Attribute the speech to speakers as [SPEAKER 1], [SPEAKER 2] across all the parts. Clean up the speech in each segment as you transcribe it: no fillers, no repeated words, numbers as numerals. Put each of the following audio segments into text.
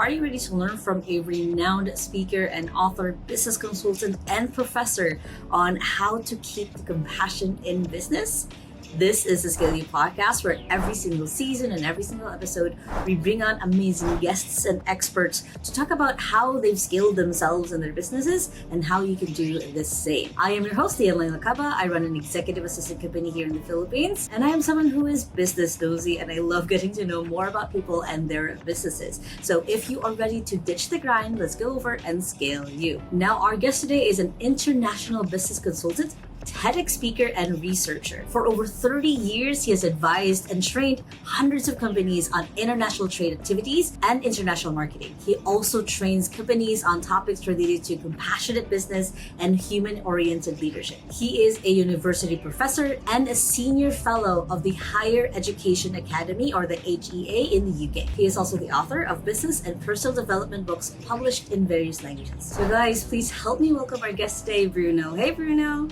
[SPEAKER 1] Are you ready to learn from a renowned speaker and author, business consultant, and professor on how to keep the compassion in business? This is the Scale You podcast, where every single season and every single episode, we bring on amazing guests and experts to talk about how they've scaled themselves and their businesses and how you can do the same. I am your host, Lacaba. I run an executive assistant company here in the Philippines, and I am someone who is business nosy, and I love getting to know more about people and their businesses. So if you are ready to ditch the grind, let's go over and scale you. Now, our guest today is an international business consultant, TEDx speaker, and researcher. For over 30 years, he has advised and trained hundreds of companies on international trade activities and international marketing. He also trains companies on topics related to compassionate business and human-oriented leadership. He is a university professor and a senior fellow of the Higher Education Academy, or the HEA, in the UK. He is also the author of business and personal development books published in various languages. So guys, please help me welcome our guest today, Bruno. Hey, Bruno.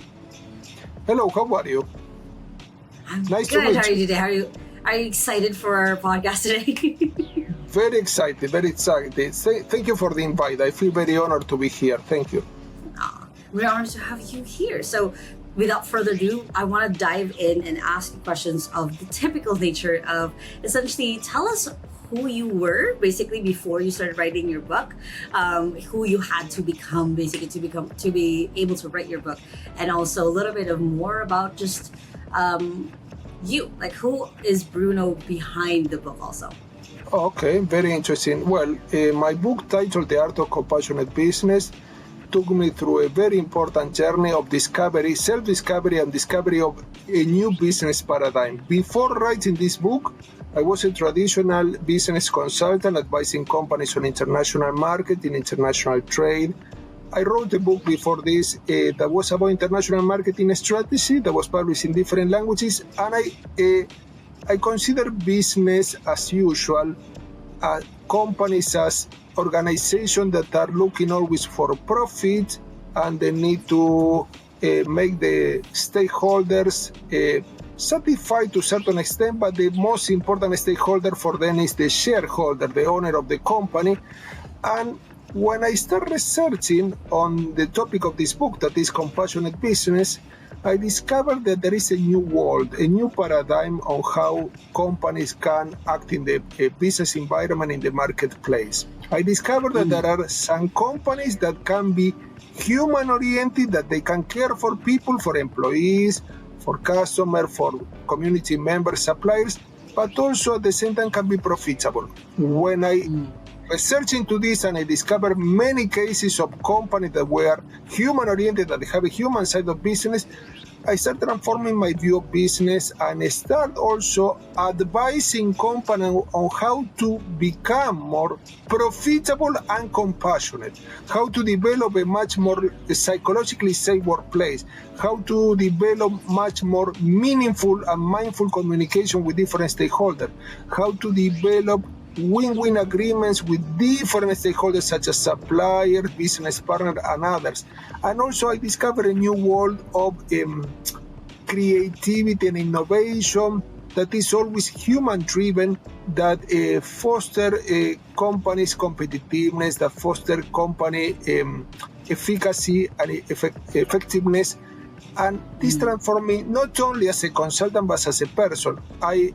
[SPEAKER 2] Hello, how are you?
[SPEAKER 1] I'm
[SPEAKER 2] nice
[SPEAKER 1] good.
[SPEAKER 2] to meet
[SPEAKER 1] How are you today? Are you excited for our podcast today?
[SPEAKER 2] Very excited, very excited. Thank you for the invite. I feel very honored to be here. Thank you.
[SPEAKER 1] We're honored to have you here. So without further ado, I want to dive in and ask you questions of the typical nature of, essentially, tell us who you were basically before you started writing your book, who you had to become basically to be able to write your book, and also a little bit of more about just you, like who is Bruno behind the book also.
[SPEAKER 2] Okay, very interesting. Well, my book titled The Art of Compassionate Business took me through a very important journey of discovery, self-discovery, and discovery of a new business paradigm. Before writing this book, I was a traditional business consultant advising companies on international marketing, international trade. I wrote a book before this that was about international marketing strategy that was published in different languages, and I consider business as usual, companies as organizations that are looking always for profit, and they need to make the stakeholders satisfied to a certain extent, but the most important stakeholder for them is the shareholder, the owner of the company. And when I started researching on the topic of this book, that is compassionate business, I discovered that there is a new world, a new paradigm on how companies can act in the business environment, in the marketplace. I discovered that there are some companies that can be human-oriented, that they can care for people, for employees, for customers, for community members, suppliers, but also at the same time can be profitable. When I researched into this, and I discovered many cases of companies that were human-oriented, that have a human side of business, I started transforming my view of business and start also advising companies on how to become more profitable and compassionate, how to develop a much more psychologically safe workplace, how to develop much more meaningful and mindful communication with different stakeholders, how to develop win-win agreements with different stakeholders such as suppliers, business partners, and others. And also I discovered a new world of creativity and innovation that is always human-driven, that foster companies' competitiveness, that foster company efficacy and effectiveness. And this transformed me not only as a consultant, but as a person. I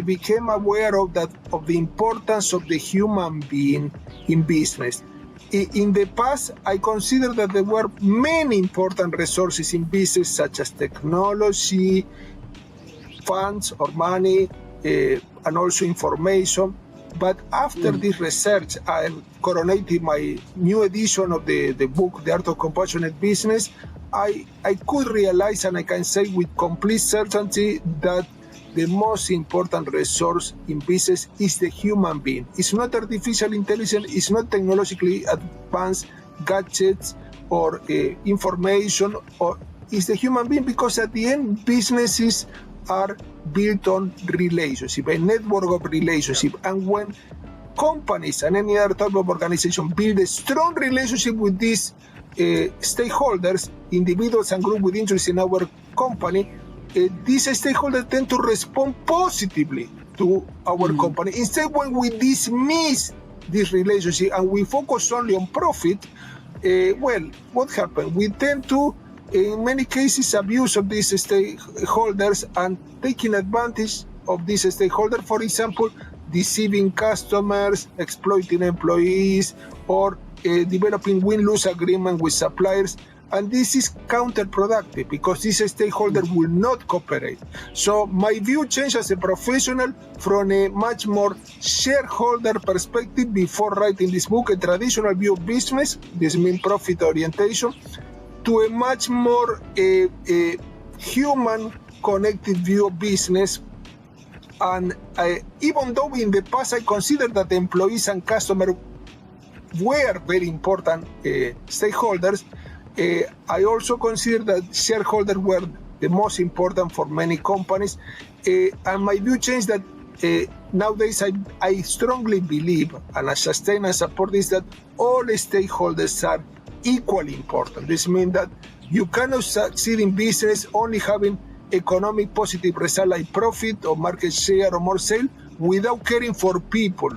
[SPEAKER 2] became aware of the importance of the human being in business. In the past, I considered that there were many important resources in business, such as technology, funds or money, and also information. But after this research, I coronated my new edition of the book, The Art of Compassionate Business. I could realize, and I can say with complete certainty, that the most important resource in business is the human being. It's not artificial intelligence, it's not technologically advanced gadgets or information, or it's the human being, because at the end, businesses are built on relationship, a network of relationship. And when companies and any other type of organization build a strong relationship with these stakeholders, individuals and groups with interest in our company, these stakeholders tend to respond positively to our company. Instead, when we dismiss this relationship and we focus only on profit, what happened? We tend to, in many cases, abuse of these stakeholders and taking advantage of these stakeholders, for example, deceiving customers, exploiting employees, or developing win-lose agreement with suppliers. And this is counterproductive because these stakeholders will not cooperate. So my view changed as a professional from a much more shareholder perspective before writing this book, a traditional view of business, this means profit orientation, to a much more human connected view of business. And even though in the past I considered that employees and customers were very important stakeholders, I also consider that shareholders were the most important for many companies. And my view changed that nowadays I strongly believe, and I sustain and support this, that all stakeholders are equally important. This means that you cannot succeed in business only having economic positive result like profit or market share or more sale without caring for people,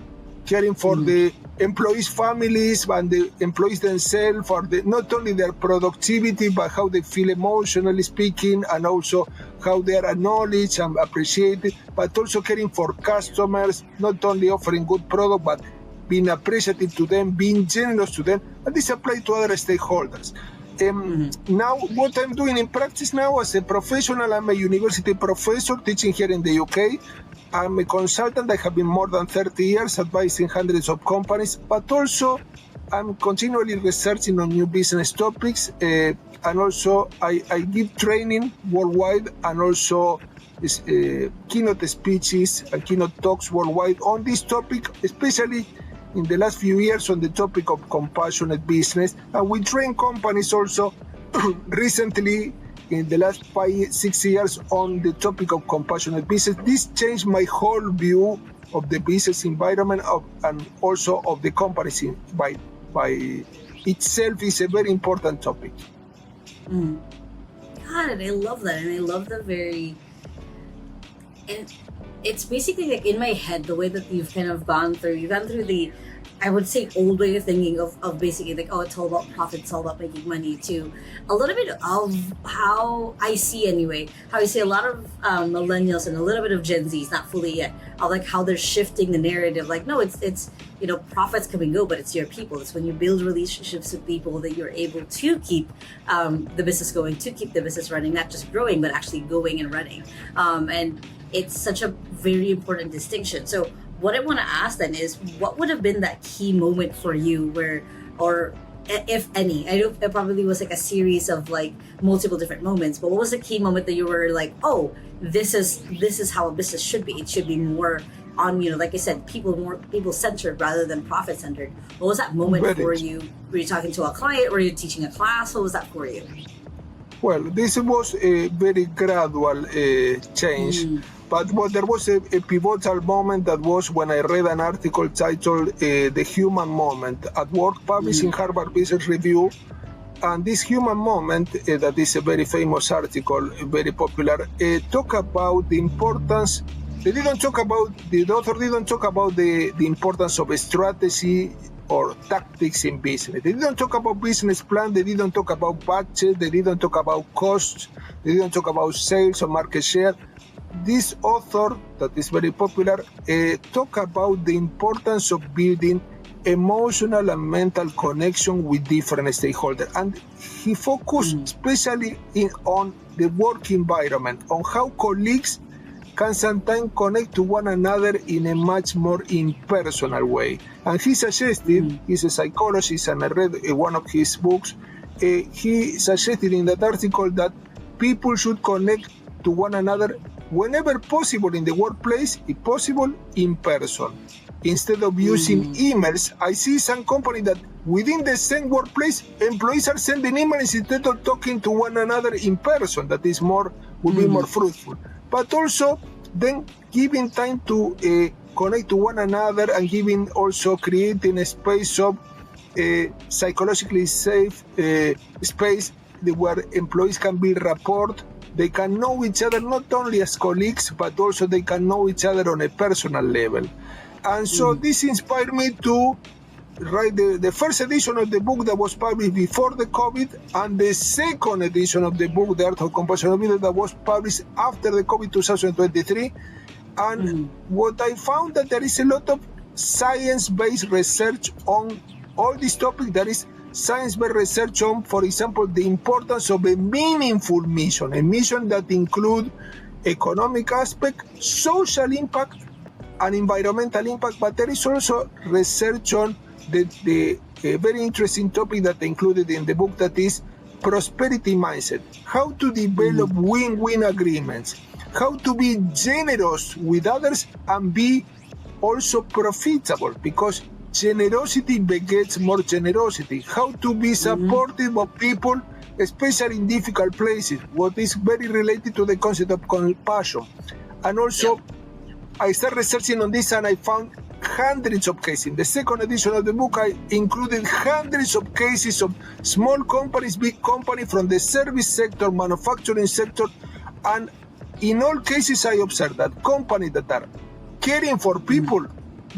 [SPEAKER 2] caring for the employees' families and the employees themselves, for not only their productivity, but how they feel emotionally speaking, and also how they are acknowledged and appreciated, but also caring for customers, not only offering good product, but being appreciative to them, being generous to them, and this applies to other stakeholders. Now, what I'm doing in practice now as a professional, I'm a university professor teaching here in the UK. I'm a consultant. I have been more than 30 years advising hundreds of companies, but also I'm continually researching on new business topics. And also I give training worldwide and also keynote speeches and keynote talks worldwide on this topic, especially in the last few years on the topic of compassionate business. And we train companies also recently in the last 5-6 years on the topic of compassionate business. This changed my whole view of the business environment and also of the companies by itself is a very important topic.
[SPEAKER 1] God, and I love that. And I love the and it's basically like in my head, the way that you've kind of gone through the, I would say, old way of thinking of basically like, oh, it's all about profit, it's all about making money, to a little bit of how I see anyway, how I see a lot of millennials and a little bit of Gen Zs, not fully yet, of like how they're shifting the narrative. Like, no, it's profits come and go, but it's your people. It's when you build relationships with people that you're able to keep the business going, to keep the business running, not just growing, but actually going and running. And it's such a very important distinction. So what I want to ask then is, what would have been that key moment for you where, or if any, I know it probably was like a series of like multiple different moments, but what was the key moment that you were like, oh, this is how a business should be. It should be more on, like I said, more people centered rather than profit centered. What was that moment for you? Were you talking to a client? Were you teaching a class? What was that for you?
[SPEAKER 2] Well, this was a very gradual change. But there was a pivotal moment that was when I read an article titled The Human Moment at Work, published in Harvard Business Review. And this human moment, that is a very famous article, very popular, talk about the importance. The author didn't talk about the importance of a strategy or tactics in business. They didn't talk about business plan, they didn't talk about budget, they didn't talk about costs, they didn't talk about sales or market share. This author, that is very popular, talk about the importance of building emotional and mental connection with different stakeholders. And he focused especially on the work environment, on how colleagues can sometimes connect to one another in a much more impersonal way. And he suggested, he's a psychologist, and I read one of his books, he suggested in that article that people should connect to one another whenever possible in the workplace, if possible, in person. Instead of using emails, I see some company that within the same workplace, employees are sending emails instead of talking to one another in person. That is would be more fruitful. But also then giving time to connect to one another, and creating a space of psychologically safe space where employees can build rapport. They can know each other not only as colleagues, but also they can know each other on a personal level. And so this inspired me to write the first edition of the book that was published before the COVID, and the second edition of the book, The Art of Compassionate Business, that was published after the COVID 2023. And what I found that there is a lot of science-based research on all these topics. There is science-based research on, for example, the importance of a meaningful mission, a mission that includes economic aspect, social impact, and environmental impact. But there is also research on the very interesting topic that I included in the book, that is prosperity mindset, how to develop win-win agreements, how to be generous with others and be also profitable, because generosity begets more generosity, how to be supportive of people, especially in difficult places, what is very related to the concept of compassion. And also, I started researching on this and I found hundreds of cases. In the second edition of the book, I included hundreds of cases of small companies, big companies, from the service sector, manufacturing sector, and in all cases I observed that companies that are caring for people,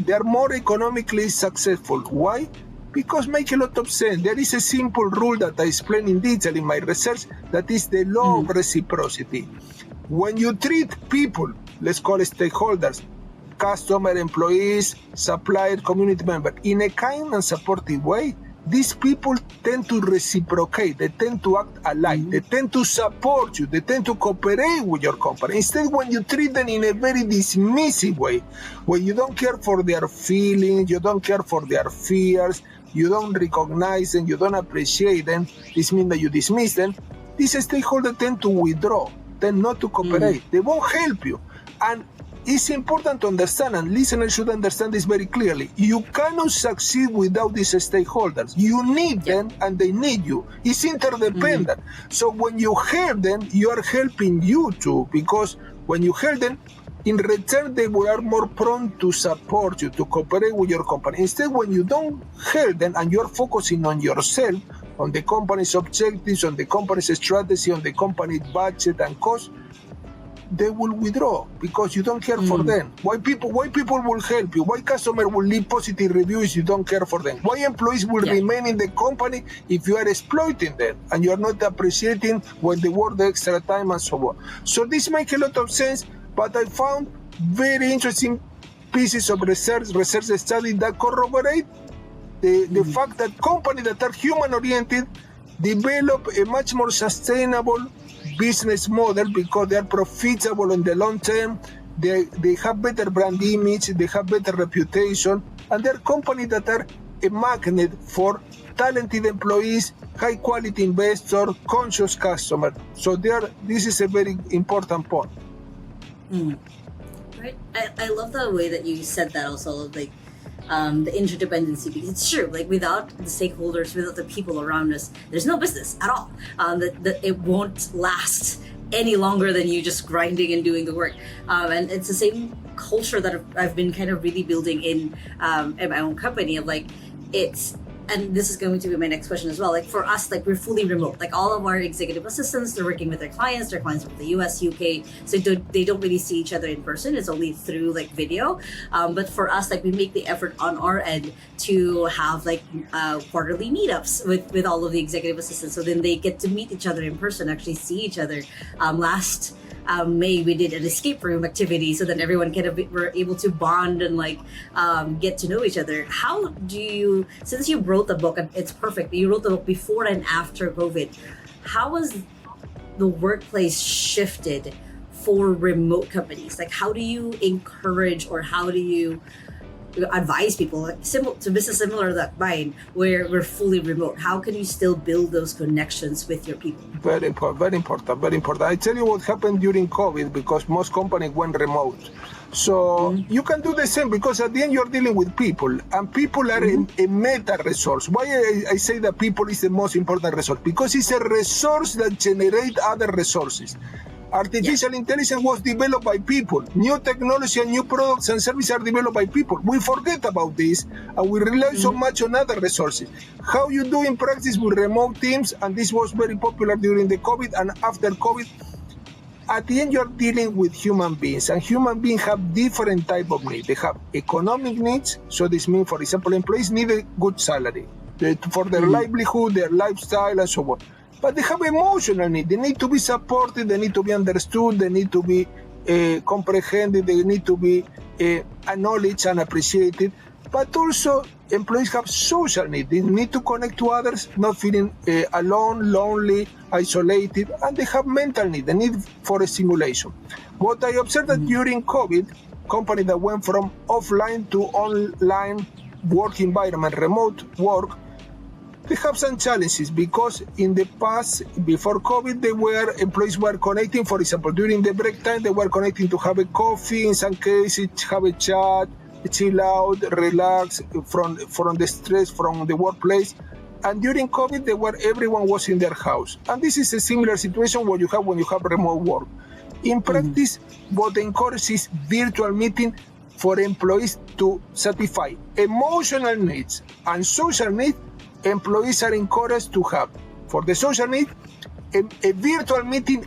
[SPEAKER 2] they are more economically successful. Why? Because make a lot of sense. There is a simple rule that I explain in detail in my research, that is the law of reciprocity. When you treat people, let's call it stakeholders, customer, employees, supplier, community member, in a kind and supportive way, these people tend to reciprocate, they tend to act alike, they tend to support you, they tend to cooperate with your company. Instead, when you treat them in a very dismissive way, where you don't care for their feelings, you don't care for their fears, you don't recognize them, you don't appreciate them, this means that you dismiss them, these stakeholders tend to withdraw, tend not to cooperate, they won't help you. And it's important to understand, and listeners should understand this very clearly. You cannot succeed without these stakeholders. You need them and they need you. It's interdependent. So when you help them, you are helping you too, because when you help them, in return, they will are more prone to support you, to cooperate with your company. Instead, when you don't help them and you're focusing on yourself, on the company's objectives, on the company's strategy, on the company's budget and cost, they will withdraw because you don't care for them. Why people will help you? Why customer will leave positive reviews if you don't care for them? Why employees will remain in the company if you are exploiting them and you are not appreciating when they work the extra time and so on? So this makes a lot of sense, but I found very interesting pieces of research study that corroborate the fact that companies that are human-oriented develop a much more sustainable business model because they are profitable in the long term, they have better brand image, they have better reputation, and they're companies that are a magnet for talented employees, high quality investor, conscious customer. So this is a very important point.
[SPEAKER 1] Right. I love the way that you said that also, like the interdependency, because it's true, like without the stakeholders, without the people around us, there's no business at all. That it won't last any longer than you just grinding and doing the work. And it's the same culture that I've been kind of really building in my own company of like, and this is going to be my next question as well. Like for us, like we're fully remote. Like all of our executive assistants, they're working with their clients from the US, UK. So they don't really see each other in person. It's only through like video. But for us, like we make the effort on our end to have like quarterly meetups with all of the executive assistants. So then they get to meet each other in person, actually see each other. Last May, we did an escape room activity, so then everyone were able to bond and like get to know each other. How do you, since you wrote the book, and it's perfect, you wrote the book before and after COVID, how has the workplace shifted for remote companies? Like how do you encourage, or how do you advise people to business similar to mine, where we're fully remote? How can you still build those connections with your people?
[SPEAKER 2] Very important. I tell you what happened during COVID, because most companies went remote. So you can do the same, because at the end you're dealing with people, and people are a meta resource. Why I say that people is the most important resource? Because it's a resource that generates other resources. Artificial intelligence was developed by people. New technology and new products and services are developed by people. We forget about this and we rely so much on other resources. How you do in practice with remote teams, and this was very popular during the COVID and after COVID, at the end, you're dealing with human beings, and human beings have different type of needs. They have economic needs. So this means, for example, employees need a good salary for their livelihood, their lifestyle, and so on. But they have emotional needs. They need to be supported. They need to be understood. They need to be comprehended. They need to be acknowledged and appreciated. But also, employees have social needs. They need to connect to others, not feeling alone, lonely, isolated, and they have mental needs. They need for a stimulation. What I observed that during COVID, companies that went from offline to online work environment, remote work, they have some challenges because in the past, before COVID, employees were connecting. For example, during the break time, they were connecting to have a coffee, in some cases, have a chat, chill out, relax from the stress from the workplace. And during COVID, everyone was in their house. And this is a similar situation what you have when you have remote work. In practice, what encourages virtual meeting for employees to satisfy emotional needs and social needs. Employees are encouraged to have, for the social need, a virtual meeting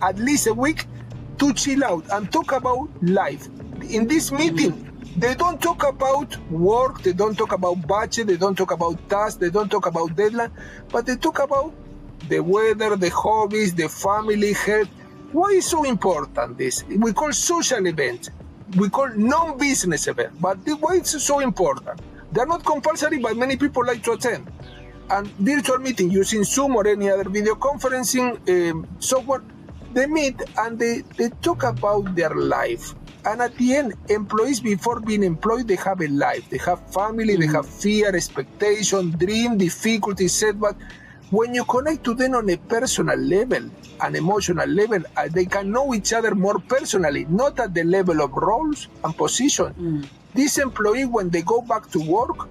[SPEAKER 2] at least a week, to chill out and talk about life. In this meeting, they don't talk about work, they don't talk about budget, they don't talk about tasks, they don't talk about deadline, but they talk about the weather, the hobbies, the family, health. Why is so important this? We call social events. We call non-business event. But why it's so important? They're not compulsory, but many people like to attend. And virtual meeting using Zoom or any other video conferencing software, they meet and they talk about their life. And at the end, employees, before being employed, they have a life. They have family, they have fear, expectation, dream, difficulty, setback. When you connect to them on a personal level, an emotional level, they can know each other more personally, not at the level of roles and position. This employee, when they go back to work,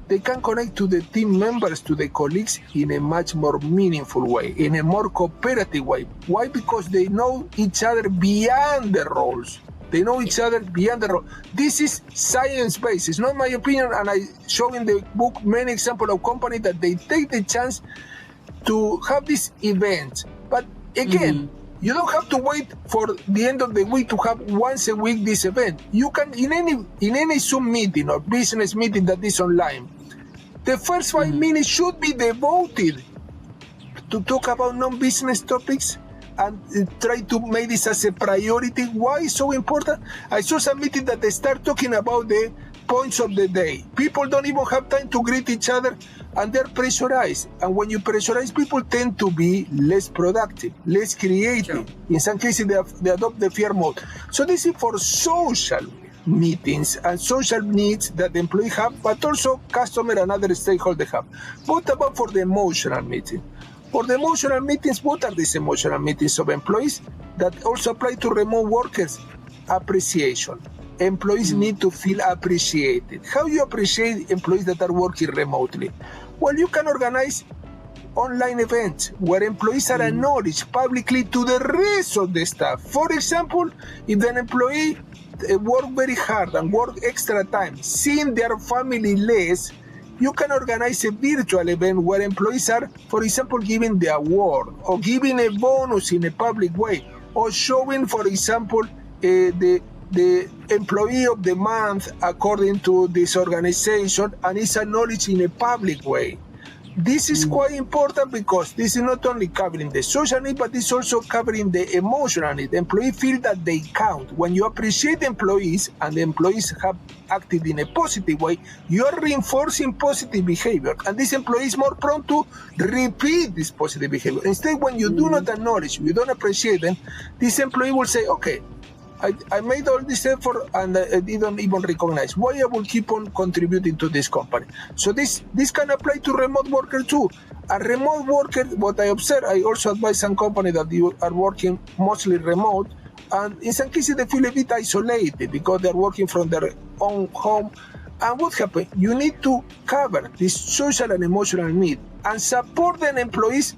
[SPEAKER 2] they can connect to the team members, to the colleagues in a much more meaningful way, in a more cooperative way. Why? Because they know each other beyond the roles. They know each other beyond the role. This is science-based. It's not my opinion, and I show in the book many examples of companies that they take the chance to have this event. But again, you don't have to wait for the end of the week to have once a week this event. You can, in any Zoom meeting or business meeting that is online, the first 5 minutes should be devoted to talk about non-business topics and try to make this as a priority. Why is so important? I saw some meeting that they start talking about the points of the day. People don't even have time to greet each other, and they're pressurized. And when you pressurize, people tend to be less productive, less creative. Sure. In some cases, they adopt the fear mode. So this is for social meetings and social needs that the employee have, but also customer and other stakeholders have. What about for the emotional meeting? For the emotional meetings, what are these emotional meetings of employees that also apply to remote workers? Appreciation. Employees need to feel appreciated. How you appreciate employees that are working remotely? Well, you can organize online events where employees are acknowledged publicly to the rest of the staff. For example, if an employee work very hard and work extra time, seeing their family less, you can organize a virtual event where employees are, for example, giving the award or giving a bonus in a public way, or showing, for example, the employee of the month according to this organization, and is acknowledged in a public way. This is quite important because this is not only covering the social need, but it's also covering the emotional need. Employees feel that they count. When you appreciate employees and the employees have acted in a positive way, you are reinforcing positive behavior. And this employee is more prone to repeat this positive behavior. Instead, when you do not acknowledge, you don't appreciate them, this employee will say, okay, I made all this effort and I didn't even recognize. Why I will keep on contributing to this company? So this can apply to remote workers too. A remote worker, what I observe, I also advise some companies that you are working mostly remote, and in some cases they feel a bit isolated because they're working from their own home. And what happens? You need to cover this social and emotional need and support the employees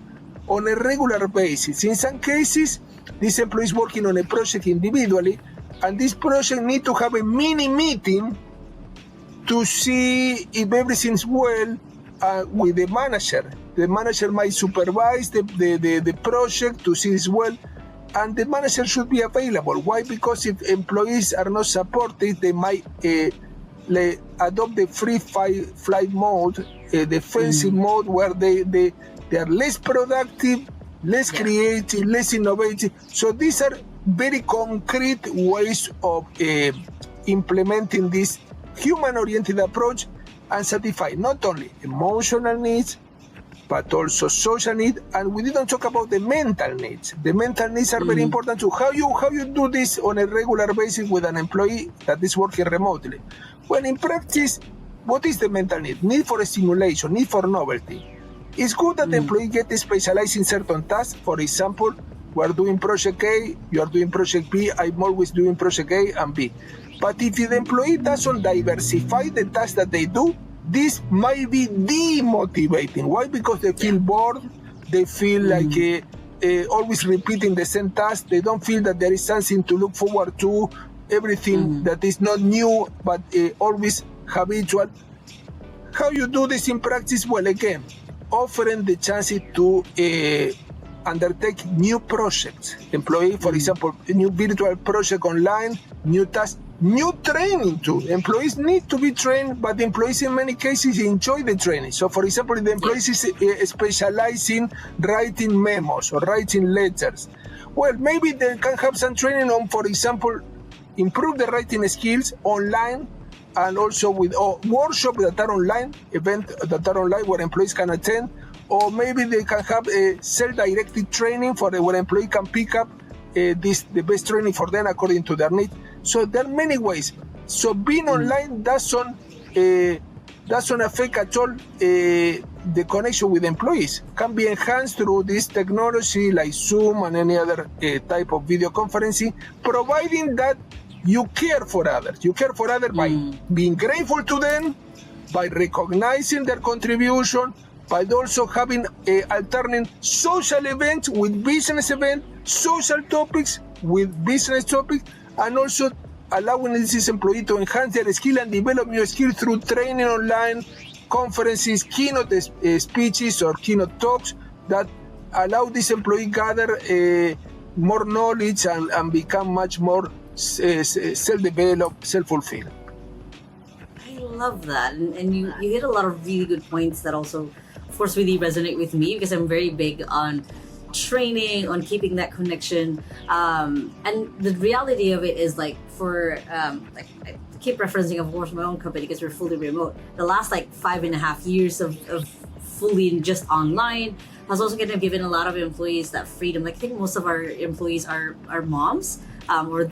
[SPEAKER 2] on a regular basis. In some cases, this employee is working on a project individually, and this project needs to have a mini meeting to see if everything's well with the manager. The manager might supervise the project to see it's well. and the manager should be available. Why? Because if employees are not supported, they might adopt the free flight mode, defensive mode, where they are less productive, less creative, less innovative. So these are very concrete ways of implementing this human-oriented approach and satisfy not only emotional needs, but also social needs. And we didn't talk about the mental needs. The mental needs are very important too. How you do this on a regular basis with an employee that is working remotely? When in practice, what is the mental need? Need for stimulation, need for novelty. It's good that the employee gets specialized in certain tasks. For example, we are doing project A, you are doing project B, I'm always doing project A and B. But if the employee doesn't diversify the tasks that they do, this might be demotivating. Why? Because they feel bored, they feel like always repeating the same task, they don't feel that there is something to look forward to, everything that is not new, but always habitual. How you do this in practice? Well, again, offering the chances to undertake new projects. Employee, for example, a new virtual project online, new tasks, new training too. Employees need to be trained, but employees in many cases enjoy the training. So, for example, if the employees is specializing writing memos or writing letters, well, maybe they can have some training on, for example, improve the writing skills online, and also with workshops that are online, events that are online where employees can attend, or maybe they can have a self-directed training for where employee can pick up the best training for them according to their need. So there are many ways. So being online doesn't affect at all the connection with employees. Can be enhanced through this technology like Zoom and any other type of video conferencing, providing that you care for others. You care for others by being grateful to them, by recognizing their contribution, by also having alternating social events with business events, social topics with business topics, and also allowing this employee to enhance their skill and develop new skills through training online, conferences, keynote speeches, or keynote talks that allow this employee gather more knowledge and become much more self-developed, self-fulfilled.
[SPEAKER 1] I love that. And you hit a lot of really good points that also, of course, really resonate with me, because I'm very big on training, on keeping that connection. And the reality of it is, like, for like, I keep referencing, of course, my own company because we're fully remote. The last like 5.5 years of fully just online has also kind of given a lot of employees that freedom. Like, I think most of our employees are moms,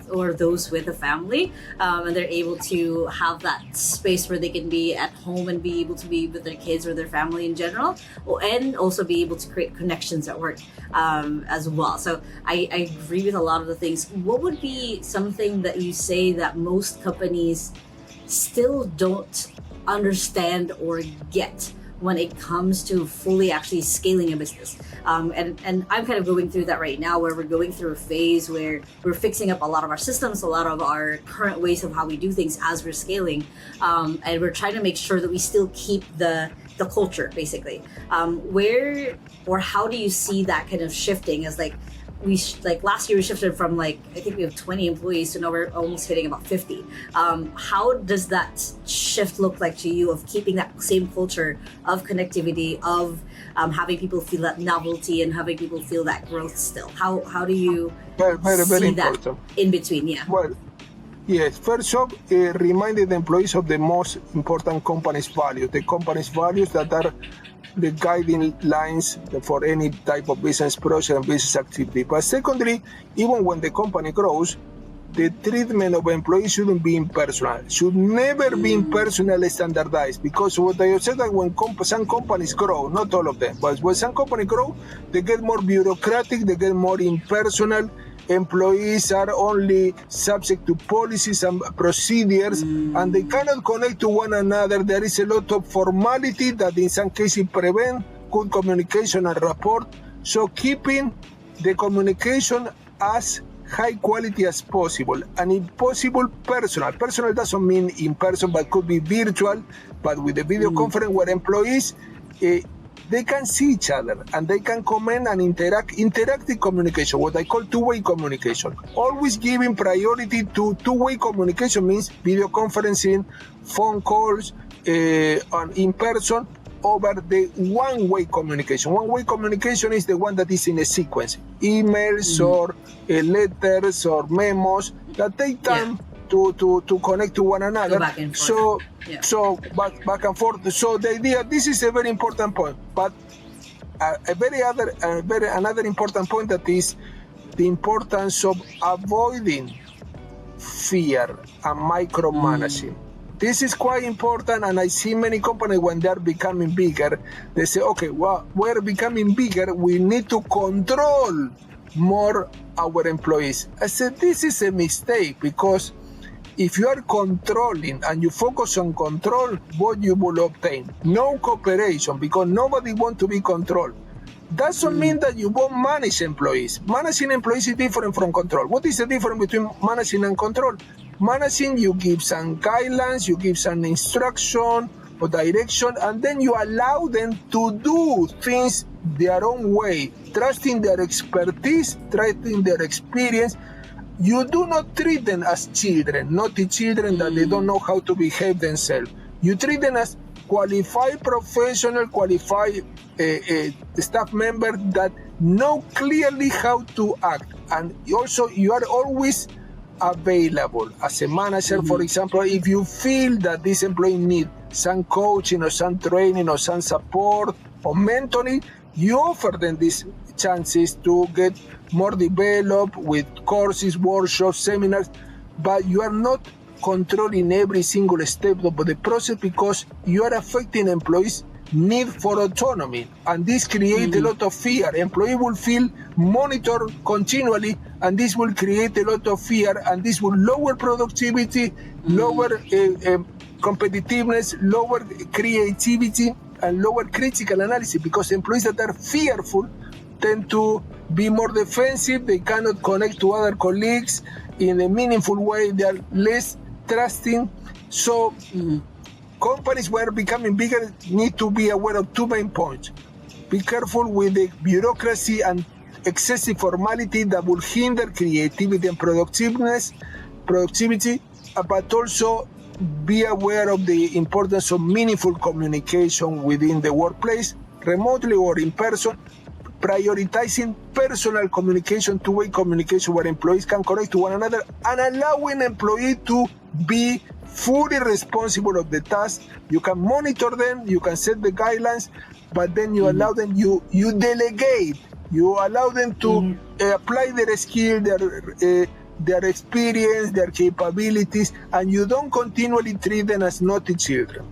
[SPEAKER 1] or those with a family, and they're able to have that space where they can be at home and be able to be with their kids or their family in general, and also be able to create connections at work as well. So I agree with a lot of the things. What would be something that you say that most companies still don't understand or get when it comes to fully actually scaling a business? And I'm kind of going through that right now, where we're going through a phase where we're fixing up a lot of our systems, a lot of our current ways of how we do things as we're scaling. And we're trying to make sure that we still keep the culture, basically. Where or how do you see that kind of shifting? As like, last year we shifted from I think we have 20 employees to now we're almost hitting about 50. How does that shift look like to you, of keeping that same culture of connectivity, of having people feel that novelty and having people feel that growth still? How do you
[SPEAKER 2] very
[SPEAKER 1] see that
[SPEAKER 2] important.
[SPEAKER 1] in between? Yeah.
[SPEAKER 2] Well, yes, first off, reminding the employees of the most important company's values, the company's values that are the guiding lines for any type of business project and business activity. But secondly, even when the company grows, the treatment of employees shouldn't be impersonal, should never be impersonal standardized, because what I said, that when some companies grow, not all of them, but when some companies grow, they get more bureaucratic, they get more impersonal. Employees are only subject to policies and procedures, and they cannot connect to one another. There is a lot of formality that in some cases prevent good communication and rapport. So keeping the communication as high quality as possible, and if possible, personal. Personal doesn't mean in person, but could be virtual, but with a video conference where employees they can see each other and they can comment and interactive communication, what I call two-way communication. Always giving priority to two-way communication means video conferencing, phone calls, and in person over the one-way communication. One-way communication is the one that is in a sequence, emails or letters or memos that take time to connect to one another.
[SPEAKER 1] Go back and forth.
[SPEAKER 2] So back and forth. So the idea, this is a very important point. But another important point that is the importance of avoiding fear and micromanaging. This is quite important, and I see many companies when they are becoming bigger, they say, okay, well, we're becoming bigger, we need to control more our employees. I said, this is a mistake, because if you are controlling and you focus on control, what you will obtain? No cooperation, because nobody wants to be controlled. Doesn't mean that you won't manage employees. Managing employees is different from control. What is the difference between managing and control? Managing, you give some guidelines, you give some instruction or direction, and then you allow them to do things their own way, trusting their expertise, trusting their experience. You do not treat them as children, naughty children that they don't know how to behave themselves. You treat them as qualified professional, qualified staff member that know clearly how to act. And also, you are always available as a manager. For example, if you feel that this employee needs some coaching or some training or some support or mentoring, you offer them these chances to get more developed with courses, workshops, seminars, but you are not controlling every single step of the process, because you are affecting employees' need for autonomy, and this creates a lot of fear. Employee will feel monitored continually, and this will create a lot of fear, and this will lower productivity, lower competitiveness, lower creativity, and lower critical analysis, because employees that are fearful tend to be more defensive. They cannot connect to other colleagues in a meaningful way. They are less trusting. So companies who are becoming bigger need to be aware of two main points. Be careful with the bureaucracy and excessive formality that will hinder creativity and productivity, but also be aware of the importance of meaningful communication within the workplace, remotely or in person, prioritizing personal communication, two-way communication where employees can connect to one another, and allowing employees to be fully responsible of the task. You can monitor them, you can set the guidelines, but then you allow them, you delegate, you allow them to apply their skill, their experience, their capabilities, and you don't continually treat them as naughty children.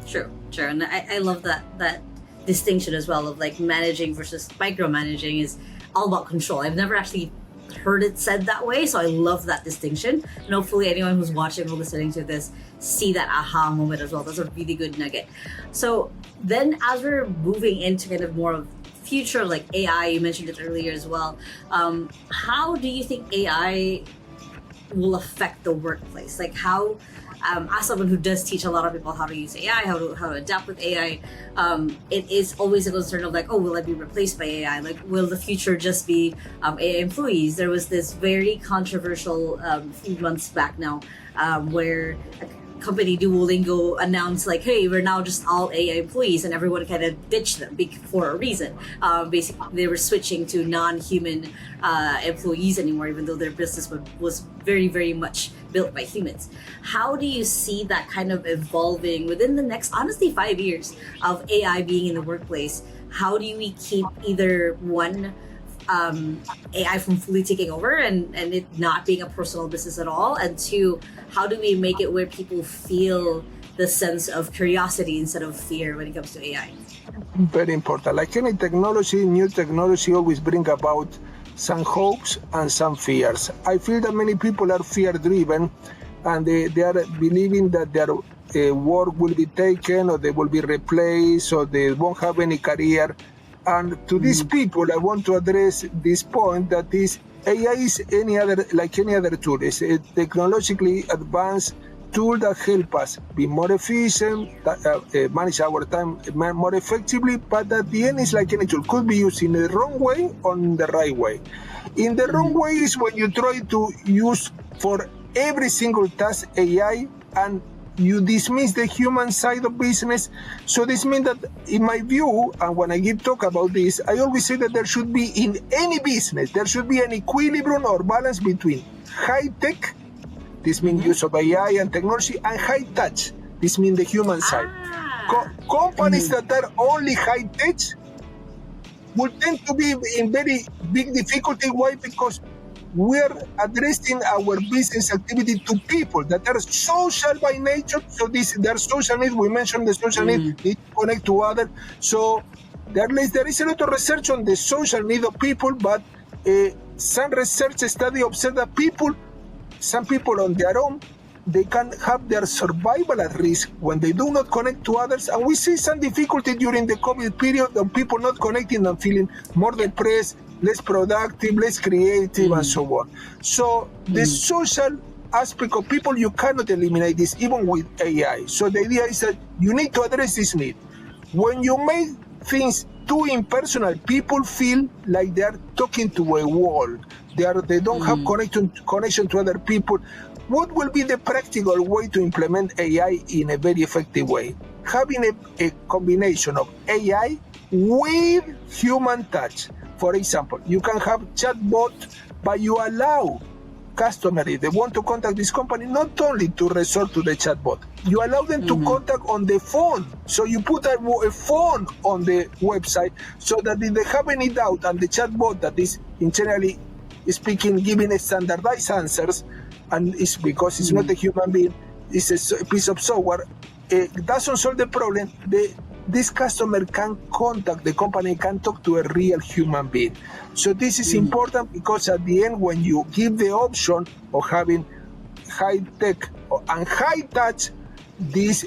[SPEAKER 1] Sure. And I love that distinction as well of like managing versus micromanaging is all about control. I've never actually heard it said that way, so I love that distinction, and hopefully anyone who's watching or listening to this see that aha moment as well. That's a really good nugget. So then as we're moving into kind of more of future, like AI, you mentioned it earlier as well, how do you think AI will affect the workplace? Like how, as someone who does teach a lot of people how to use AI, how to adapt with AI, it is always a concern of like, oh, will I be replaced by AI? Like, will the future just be AI employees? There was this very controversial few months back now where a company Duolingo announced like, hey, we're now just all AI employees, and everyone kind of ditched them for a reason. Basically, they were switching to non-human employees anymore, even though their business was very, very much built by humans. How do you see that kind of evolving within the next, honestly, 5 years of AI being in the workplace? How do we keep either one, AI from fully taking over and it not being a personal business at all, and two, how do we make it where people feel the sense of curiosity instead of fear when it comes to AI?
[SPEAKER 2] Very important. Like any technology, new technology always bring about some hopes and some fears. I feel that many people are fear-driven, and they are believing that their work will be taken, or they will be replaced, or they won't have any career. And to these people, I want to address this point, that is, AI is like any other tool. It's technologically advanced, tool that help us be more efficient, manage our time more effectively, but at the end, it's like any tool. Could be used in the wrong way or in the right way. In the wrong way is when you try to use for every single task AI and you dismiss the human side of business. So this means that, in my view, and when I talk about this, I always say that there should be, in any business, there should be an equilibrium or balance between high tech, this means use of AI and technology, and high touch, this means the human side. Companies that are only high tech will tend to be in very big difficulty. Why? Because we're addressing our business activity to people that are social by nature. So their social needs, we mentioned the social need to connect to others. So there is a lot of research on the social need of people, but some research study observe that some people on their own, they can have their survival at risk when they do not connect to others. And we see some difficulty during the COVID period of people not connecting and feeling more depressed, less productive, less creative, and so on. So the social aspect of people, you cannot eliminate this even with AI. So the idea is that you need to address this need. When you make things too impersonal, people feel like they are talking to a wall. They don't have connection to other people. What will be the practical way to implement AI in a very effective way? Having a combination of AI with human touch. For example, you can have chatbot, but you allow customers, if they want to contact this company, not only to resort to the chatbot, you allow them to contact on the phone. So you put a phone on the website so that if they have any doubt, and the chatbot that is generally speaking, giving standardized answers, and it's because it's not a human being, it's a piece of software, it doesn't solve the problem. This customer can contact the company, can talk to a real human being. So this is important, because at the end, when you give the option of having high tech and high touch, this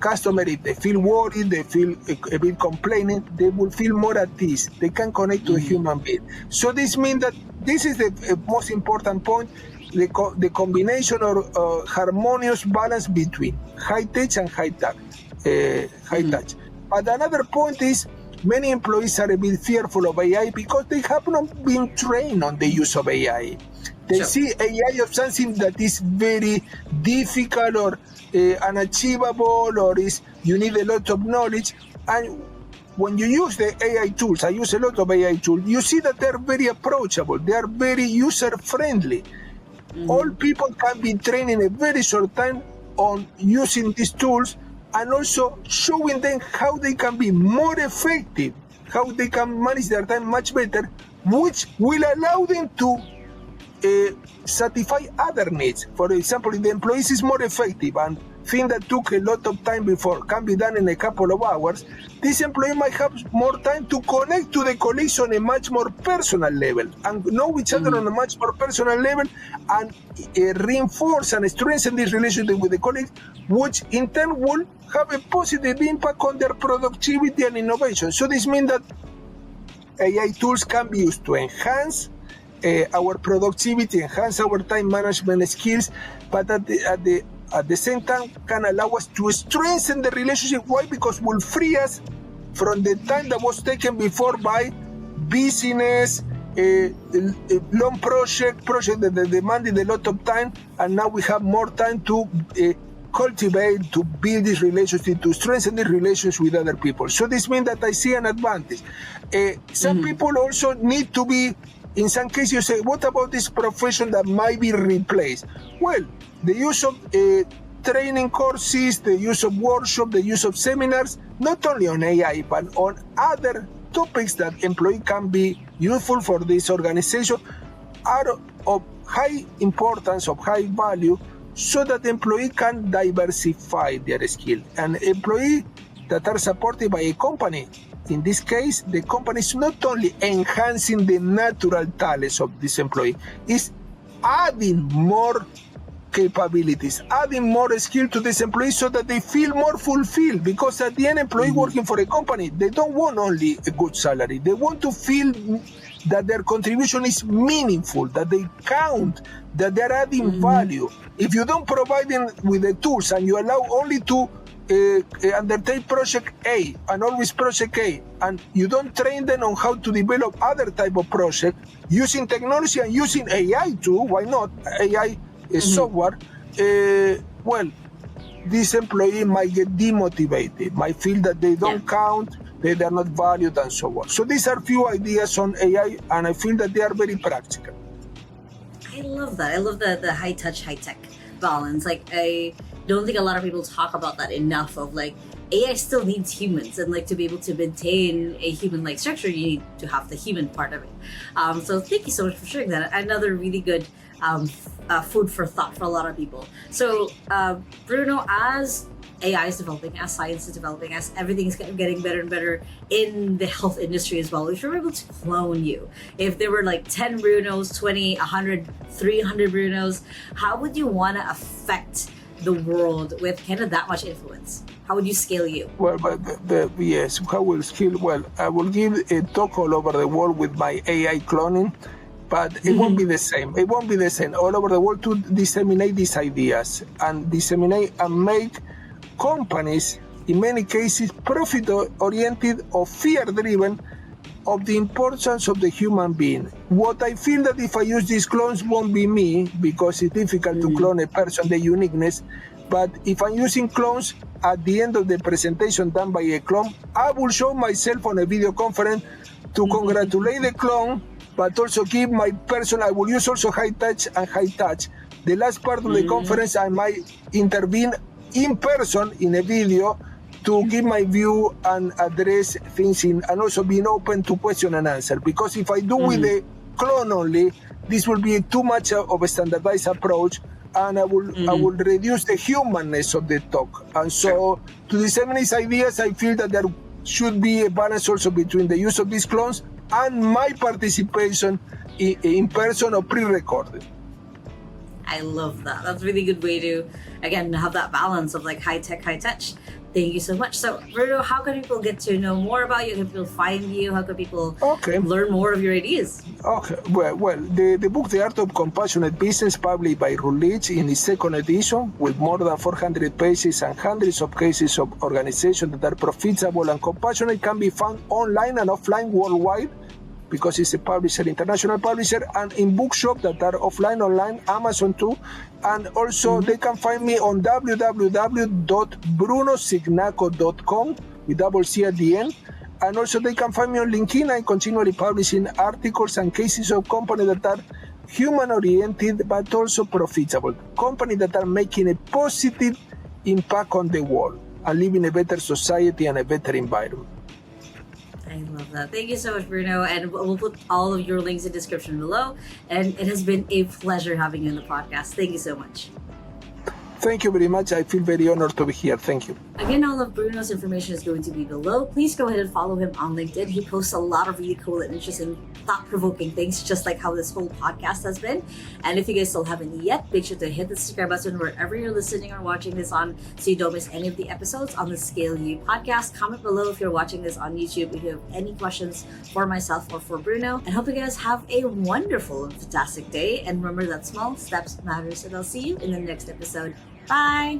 [SPEAKER 2] customer, if they feel worried, they feel a bit complaining, they will feel more at ease. They can connect to a human being. So this means that this is the most important point, the combination or harmonious balance between high tech and high touch. But another point is, many employees are a bit fearful of AI because they have not been trained on the use of AI. They see AI as something that is very difficult or unachievable, or you need a lot of knowledge. And when you use the AI tools, I use a lot of AI tools, you see that they're very approachable, they are very user-friendly. All people can be trained in a very short time on using these tools, and also showing them how they can be more effective, how they can manage their time much better, which will allow them to satisfy other needs. For example, if the employees is more effective and thing that took a lot of time before can be done in a couple of hours, this employee might have more time to connect to the colleagues on a much more personal level and know each other on a much more personal level, and reinforce and strengthen this relationship with the colleagues, which in turn will have a positive impact on their productivity and innovation. So this means that AI tools can be used to enhance our productivity, enhance our time management skills, but at the same time can allow us to strengthen the relationship. Why? Because it will free us from the time that was taken before by business, long project that demanded a lot of time, and now we have more time to cultivate, to build this relationship, to strengthen the relations with other people. So this means that I see an advantage. Some people also need to be, in some cases you say, what about this profession that might be replaced? Well, the use of training courses, the use of workshops, the use of seminars, not only on AI, but on other topics that employee can be useful for this organization, are of high importance, of high value, so that the employee can diversify their skill. And employees that are supported by a company, in this case, the company is not only enhancing the natural talents of this employee, it's adding more capabilities, adding more skill to these employees so that they feel more fulfilled. Because at the end, employee working for a company, they don't want only a good salary. They want to feel that their contribution is meaningful, that they count, that they're adding value. If you don't provide them with the tools and you allow only to undertake project A and always project A, and you don't train them on how to develop other type of project using technology and using AI too, why not? AI software, well, this employee might get demotivated, might feel that they don't count, they are not valued, and so on. So these are few ideas on AI, and I feel that they are very practical.
[SPEAKER 1] I love that. I love the high touch, high tech balance. Like, I don't think a lot of people talk about that enough, of like, AI still needs humans, and like to be able to maintain a human-like structure, you need to have the human part of it. So thank you so much for sharing that. Another really good food for thought for a lot of people. So Bruno, as AI is developing, as science is developing, as everything is getting better and better in the health industry as well, if you're able to clone you, if there were like 10 Brunos, 20, 100, 300 Brunos, how would you want to affect the world with kind of that much influence? How would you scale you?
[SPEAKER 2] Well, but yes, how will scale? Well, I will give a talk all over the world with my AI cloning, but it won't be the same. It won't be the same all over the world to disseminate these ideas and disseminate and make companies, in many cases, profit-oriented or fear-driven of the importance of the human being. What I feel that if I use these clones won't be me, because it's difficult to clone a person, the uniqueness. But if I'm using clones, at the end of the presentation done by a clone, I will show myself on a video conference to congratulate the clone, but also give my person, I will use also high touch and high touch. The last part of the conference, I might intervene in person in a video to give my view and address things and also being open to question and answer. Because if I do with the clone only, this will be too much of a standardized approach, and I will reduce the humanness of the talk. And so to disseminate ideas, I feel that there should be a balance also between the use of these clones and my participation in person or pre-recorded.
[SPEAKER 1] I love that. That's a really good way to, again, have that balance of like high tech, high touch. Thank you so much. So, Bruno, how can people get to know more about you? How can people find you? How can people learn more of your ideas?
[SPEAKER 2] Okay. Well, the book, The Art of Compassionate Business, published by Routledge in its second edition, with more than 400 pages and hundreds of cases of organizations that are profitable and compassionate, can be found online and offline worldwide, because it's a publisher, international publisher, and in bookshop that are offline, online, Amazon too. And also they can find me on www.brunocignacco.com with double C at the end. And also they can find me on LinkedIn. I'm continually publishing articles and cases of companies that are human-oriented but also profitable. Companies that are making a positive impact on the world and living a better society and a better environment.
[SPEAKER 1] I love that. Thank you so much, Bruno. And we'll put all of your links in the description below. And it has been a pleasure having you on the podcast. Thank you so much.
[SPEAKER 2] Thank you very much. I feel very honored to be here. Thank you.
[SPEAKER 1] Again, all of Bruno's information is going to be below. Please go ahead and follow him on LinkedIn. He posts a lot of really cool and interesting, thought-provoking things, just like how this whole podcast has been. And if you guys still haven't yet, make sure to hit the subscribe button wherever you're listening or watching this on, so you don't miss any of the episodes on the Scale You podcast. Comment below if you're watching this on YouTube if you have any questions for myself or for Bruno. And hope you guys have a wonderful and fantastic day. And remember that small steps matters. And I'll see you in the next episode. Bye!